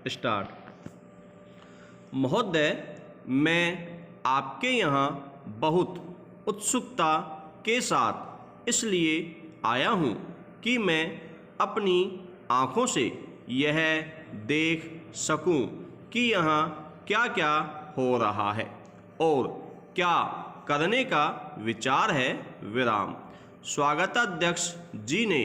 Start. महोदय, मैं आपके यहाँ बहुत उत्सुकता के साथ इसलिए आया हूँ कि मैं अपनी आँखों से यह देख सकूँ कि यहाँ क्या क्या हो रहा है और क्या करने का विचार है। विराम। स्वागताध्यक्ष जी ने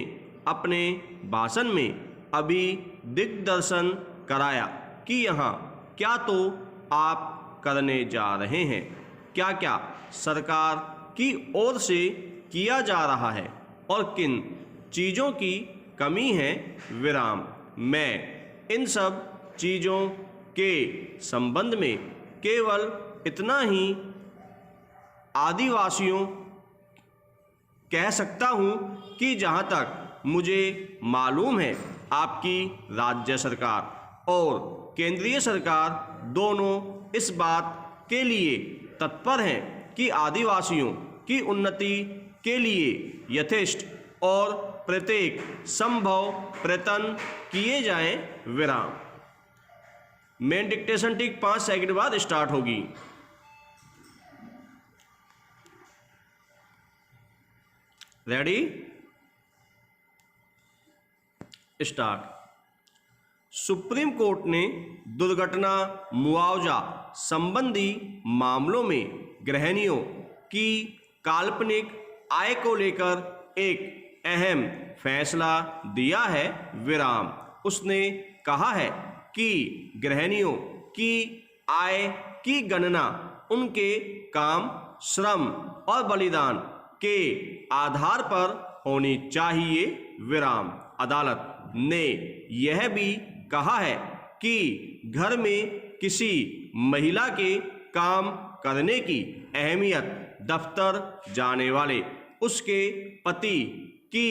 अपने भाषण में अभी दिग्दर्शन कराया कि यहाँ क्या तो आप करने जा रहे हैं, क्या क्या सरकार की ओर से किया जा रहा है और किन चीज़ों की कमी है। विराम। मैं इन सब चीज़ों के संबंध में केवल इतना ही आदिवासियों कह सकता हूँ कि जहाँ तक मुझे मालूम है आपकी राज्य सरकार और केंद्रीय सरकार दोनों इस बात के लिए तत्पर हैं कि आदिवासियों की उन्नति के लिए यथेष्ट और प्रत्येक संभव प्रयत्न किए जाएं। विराम। मेन डिक्टेशन ठीक 5 सेकंड बाद स्टार्ट होगी। Ready, start. सुप्रीम कोर्ट ने दुर्घटना मुआवजा संबंधी मामलों में गृहिणियों की काल्पनिक आय को लेकर एक अहम फैसला दिया है। विराम। उसने कहा है कि गृहिणियों की आय की गणना उनके काम, श्रम और बलिदान के आधार पर होनी चाहिए। विराम। अदालत ने यह भी कहा है कि घर में किसी महिला के काम करने की अहमियत दफ्तर जाने वाले उसके पति की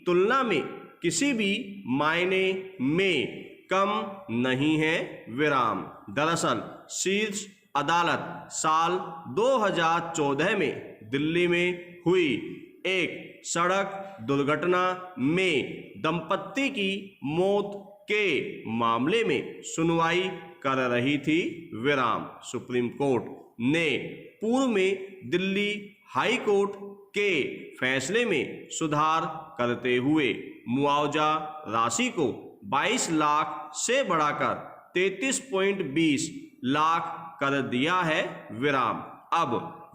तुलना में किसी भी मायने में कम नहीं है। विराम। दरअसल शीर्ष अदालत साल 2014 में दिल्ली में हुई एक सड़क दुर्घटना में दंपत्ति की मौत के मामले में सुनवाई कर रही थी। विराम। सुप्रीम कोर्ट ने पूर्व में दिल्ली हाई कोर्ट के फैसले में सुधार करते हुए मुआवजा राशि को 22 लाख से बढ़ाकर 33.20 लाख कर दिया है। विराम। अब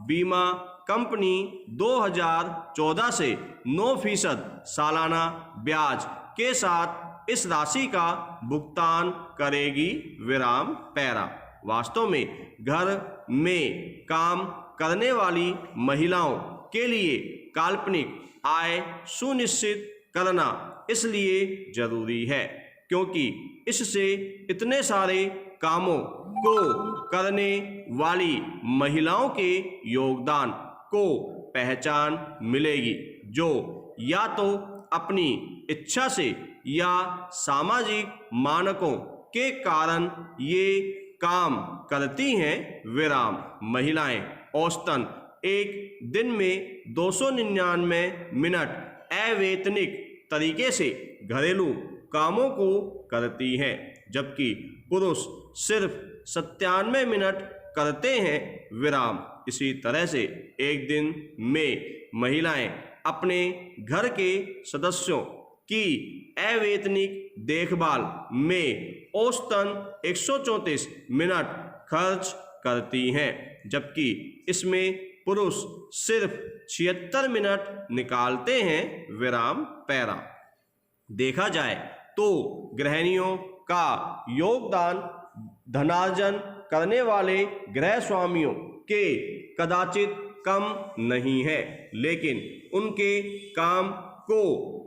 बीमा कंपनी 2014 से 9% सालाना ब्याज के साथ इस राशि का भुगतान करेगी। विराम। पैरा। वास्तव में घर में काम करने वाली महिलाओं के लिए काल्पनिक आय सुनिश्चित करना इसलिए जरूरी है क्योंकि इससे इतने सारे कामों को करने वाली महिलाओं के योगदान को पहचान मिलेगी जो या तो अपनी इच्छा से या सामाजिक मानकों के कारण ये काम करती हैं। विराम। महिलाएं औसतन एक दिन में 299 मिनट अवैतनिक तरीके से घरेलू कामों को करती हैं जबकि पुरुष सिर्फ 97 मिनट करते हैं। विराम। इसी तरह से एक दिन में महिलाएं अपने घर के सदस्यों की अवैतनिक देखभाल में औसतन 134 मिनट खर्च करती हैं जबकि इसमें पुरुष सिर्फ 76 मिनट निकालते हैं। विराम। पैरा। देखा जाए तो गृहिणियों का योगदान धनार्जन करने वाले गृह स्वामियों के कदाचित कम नहीं है लेकिन उनके काम को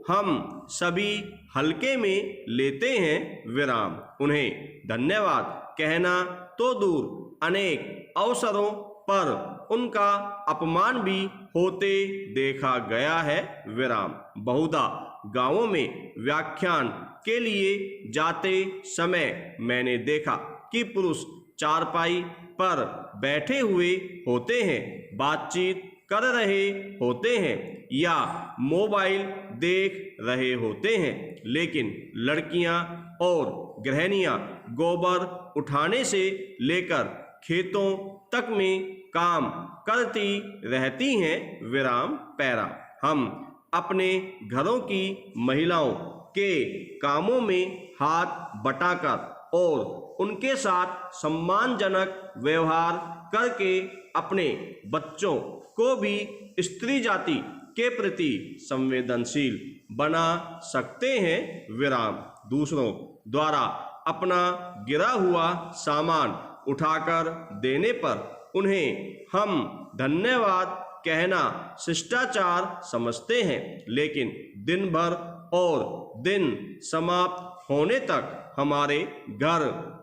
हम सभी हल्के में लेते हैं। विराम। उन्हें धन्यवाद कहना तो दूर अनेक अवसरों पर उनका अपमान भी होते देखा गया है। विराम। बहुधा गांवों में व्याख्यान के लिए जाते समय मैंने देखा कि पुरुष चारपाई पर बैठे हुए होते हैं, बातचीत कर रहे होते हैं या मोबाइल देख रहे होते हैं, लेकिन लड़कियां और गृहिणियां गोबर उठाने से लेकर खेतों तक में काम करती रहती हैं। विराम पैरा। हम अपने घरों की महिलाओं के कामों में हाथ बटाकर और उनके साथ सम्मानजनक व्यवहार करके अपने बच्चों को भी स्त्री जाति के प्रति संवेदनशील बना सकते हैं। विराम। दूसरों द्वारा अपना गिरा हुआ सामान उठाकर देने पर उन्हें हम धन्यवाद कहना शिष्टाचार समझते हैं, लेकिन दिन भर और दिन समाप्त होने तक हमारे घर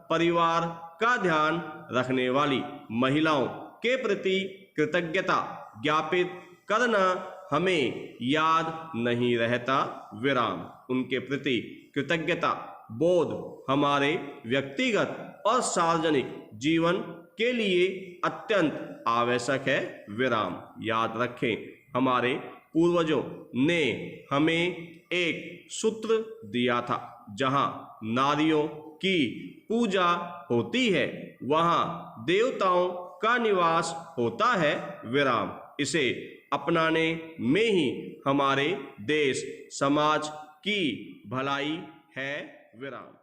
परिवार का ध्यान रखने वाली महिलाओं के प्रति कृतज्ञता ज्ञापित करना हमें याद नहीं रहता। विराम। उनके प्रति कृतज्ञता बोध हमारे व्यक्तिगत और सार्वजनिक जीवन के लिए अत्यंत आवश्यक है। विराम। याद रखें, हमारे पूर्वजों ने हमें एक सूत्र दिया था, जहां नारियों की पूजा होती है वहां देवताओं का निवास होता है। विराम। इसे अपनाने में ही हमारे देश समाज की भलाई है। विराम।